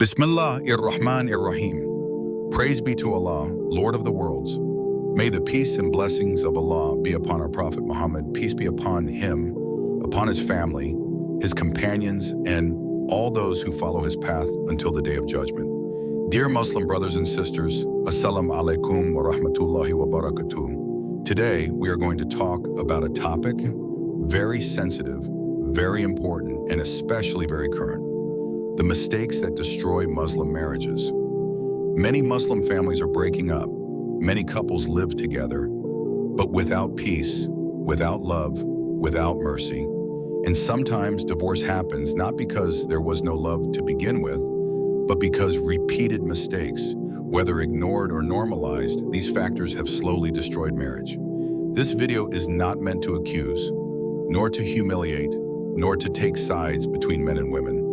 Bismillah ar-Rahman ar-Rahim. Praise be to Allah, Lord of the worlds. May the peace and blessings of Allah be upon our Prophet Muhammad, peace be upon him, upon his family, his companions, and all those who follow his path until the day of judgment. Dear Muslim brothers and sisters, Assalamu alaikum wa rahmatullahi wa barakatuh. Today, we are going to talk about a topic very sensitive, very important, and especially very current. The mistakes that destroy Muslim marriages. Many Muslim families are breaking up. Many couples live together, but without peace, without love, without mercy. And sometimes divorce happens not because there was no love to begin with, but because repeated mistakes, whether ignored or normalized, these factors have slowly destroyed marriage. This video is not meant to accuse, nor to humiliate, nor to take sides between men and women.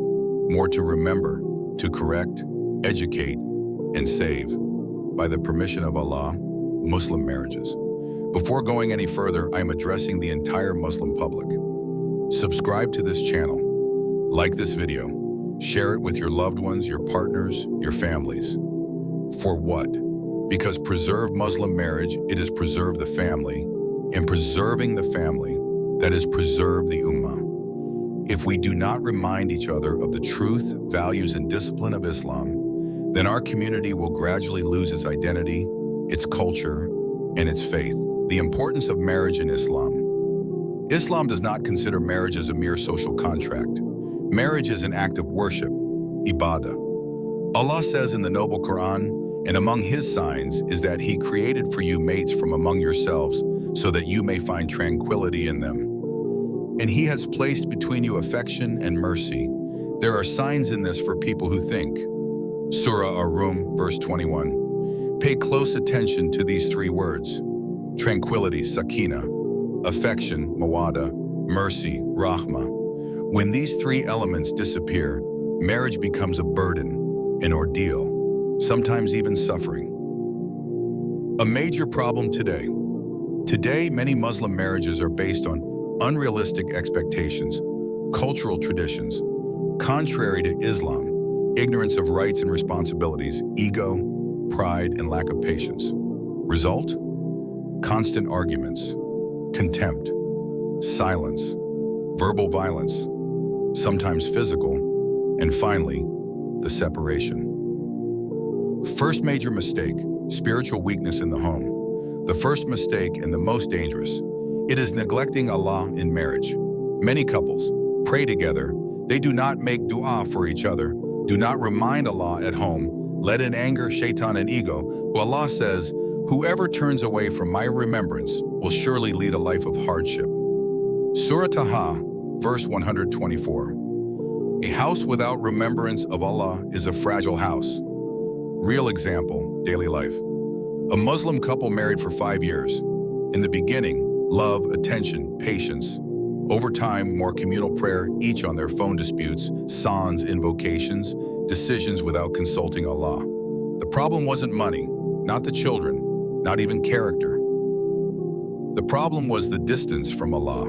More to remember, to correct, educate, and save, by the permission of Allah, Muslim marriages. Before going any further, I am addressing the entire Muslim public. Subscribe to this channel, like this video, share it with your loved ones, your partners, your families. For what? Because preserve Muslim marriage, it is preserve the family, and preserving the family, that is preserve the Ummah. If we do not remind each other of the truth, values, and discipline of Islam, then our community will gradually lose its identity, its culture, and its faith. The importance of marriage in Islam. Islam does not consider marriage as a mere social contract. Marriage is an act of worship, ibadah. Allah says in the noble Qur'an, and among His signs is that He created for you mates from among yourselves so that you may find tranquility in them. And He has placed between you affection and mercy. There are signs in this for people who think. Surah Ar-Rum, verse 21. Pay close attention to these three words. Tranquility, sakina. Affection, mawadda. Mercy, rahmah. When these three elements disappear, marriage becomes a burden, an ordeal, sometimes even suffering. A major problem today. Today, many Muslim marriages are based on unrealistic expectations, cultural traditions, contrary to Islam, ignorance of rights and responsibilities, ego, pride, and lack of patience. Result? Constant arguments, contempt, silence, verbal violence, sometimes physical, and finally, the separation. First major mistake, spiritual weakness in the home. The first mistake and the most dangerous. It is neglecting Allah in marriage. Many couples pray together. They do not make dua for each other, do not remind Allah at home, let in anger, Shaytan, and ego, who Allah says, whoever turns away from my remembrance will surely lead a life of hardship. Surah Taha, verse 124. A house without remembrance of Allah is a fragile house. Real example, daily life. A Muslim couple married for 5 years. In the beginning, love, attention, patience. Over time, more communal prayer, each on their phone disputes, sans, invocations, decisions without consulting Allah. The problem wasn't money, not the children, not even character. The problem was the distance from Allah,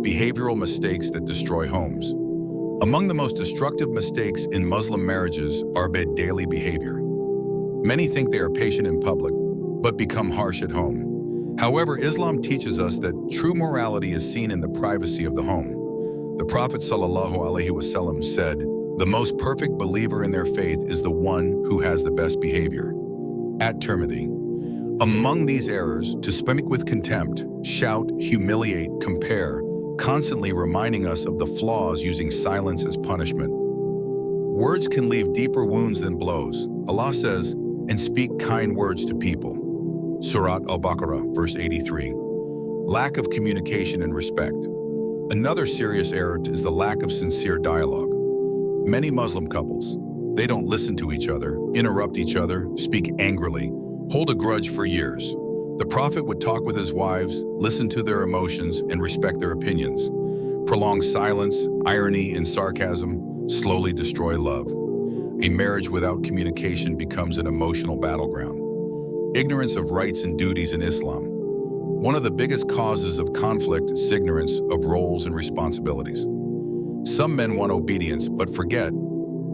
behavioral mistakes that destroy homes. Among the most destructive mistakes in Muslim marriages are bad daily behavior. Many think they are patient in public, but become harsh at home. However, Islam teaches us that true morality is seen in the privacy of the home. The Prophet ﷺ said, the most perfect believer in their faith is the one who has the best behavior. At Tirmidhi. Among these errors, to speak with contempt, shout, humiliate, compare, constantly reminding us of the flaws using silence as punishment. Words can leave deeper wounds than blows. Allah says, and speak kind words to people. Surah Al-Baqarah, verse 83. Lack of communication and respect. Another serious error is the lack of sincere dialogue. Many Muslim couples, they don't listen to each other, interrupt each other, speak angrily, hold a grudge for years. The Prophet would talk with his wives, listen to their emotions, and respect their opinions. Prolonged silence, irony, and sarcasm slowly destroy love. A marriage without communication becomes an emotional battleground. Ignorance of rights and duties in Islam. One of the biggest causes of conflict is ignorance of roles and responsibilities. Some men want obedience but forget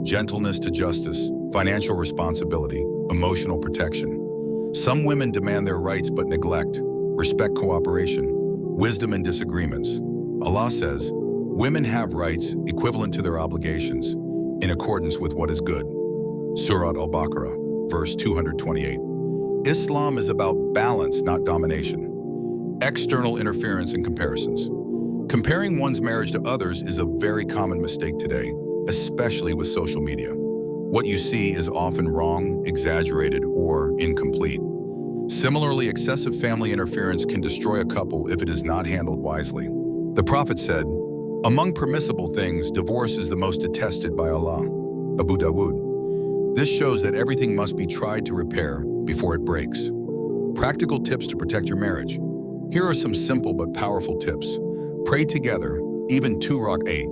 gentleness to justice, financial responsibility, emotional protection. Some women demand their rights but neglect, respect cooperation, wisdom in disagreements. Allah says, women have rights equivalent to their obligations, in accordance with what is good. Surah Al-Baqarah, verse 228. Islam is about balance, not domination. External interference and comparisons. Comparing one's marriage to others is a very common mistake today, especially with social media. What you see is often wrong, exaggerated, or incomplete. Similarly, excessive family interference can destroy a couple if it is not handled wisely. The Prophet said, "Among permissible things, divorce is the most detested by Allah." Abu Dawood. This shows that everything must be tried to repair before it breaks. Practical tips to protect your marriage. Here are some simple but powerful tips. Pray together, even 2 rak'ah.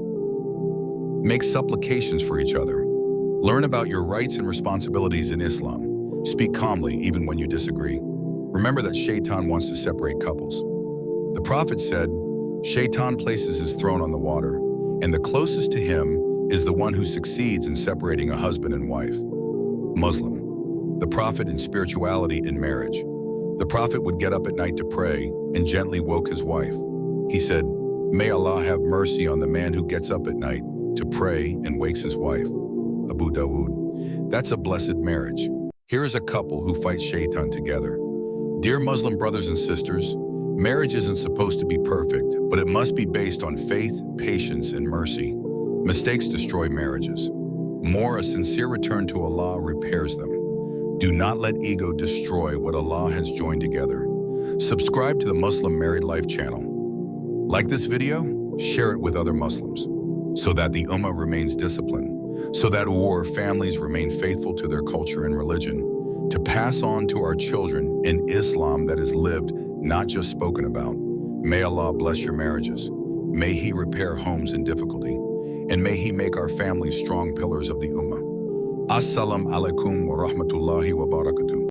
Make supplications for each other. Learn about your rights and responsibilities in Islam. Speak calmly even when you disagree. Remember that Shaytan wants to separate couples. The Prophet said, Shaytan places his throne on the water, and the closest to him is the one who succeeds in separating a husband and wife. Muslim. The Prophet in spirituality in marriage. The Prophet would get up at night to pray and gently woke his wife. He said, "May Allah have mercy on the man who gets up at night to pray and wakes his wife." Abu Dawood. That's a blessed marriage. Here is a couple who fight Shaytan together. Dear Muslim brothers and sisters, marriage isn't supposed to be perfect, but it must be based on faith, patience, and mercy. Mistakes destroy marriages. More, a sincere return to Allah repairs them. Do not let ego destroy what Allah has joined together. Subscribe to the Muslim Married Life channel. Like this video, share it with other Muslims, so that the Ummah remains disciplined, so that our families remain faithful to their culture and religion, to pass on to our children an Islam that is lived, not just spoken about. May Allah bless your marriages. May He repair homes in difficulty, and may He make our families strong pillars of the Ummah. Assalamu alaikum wa rahmatullahi wa barakatuh.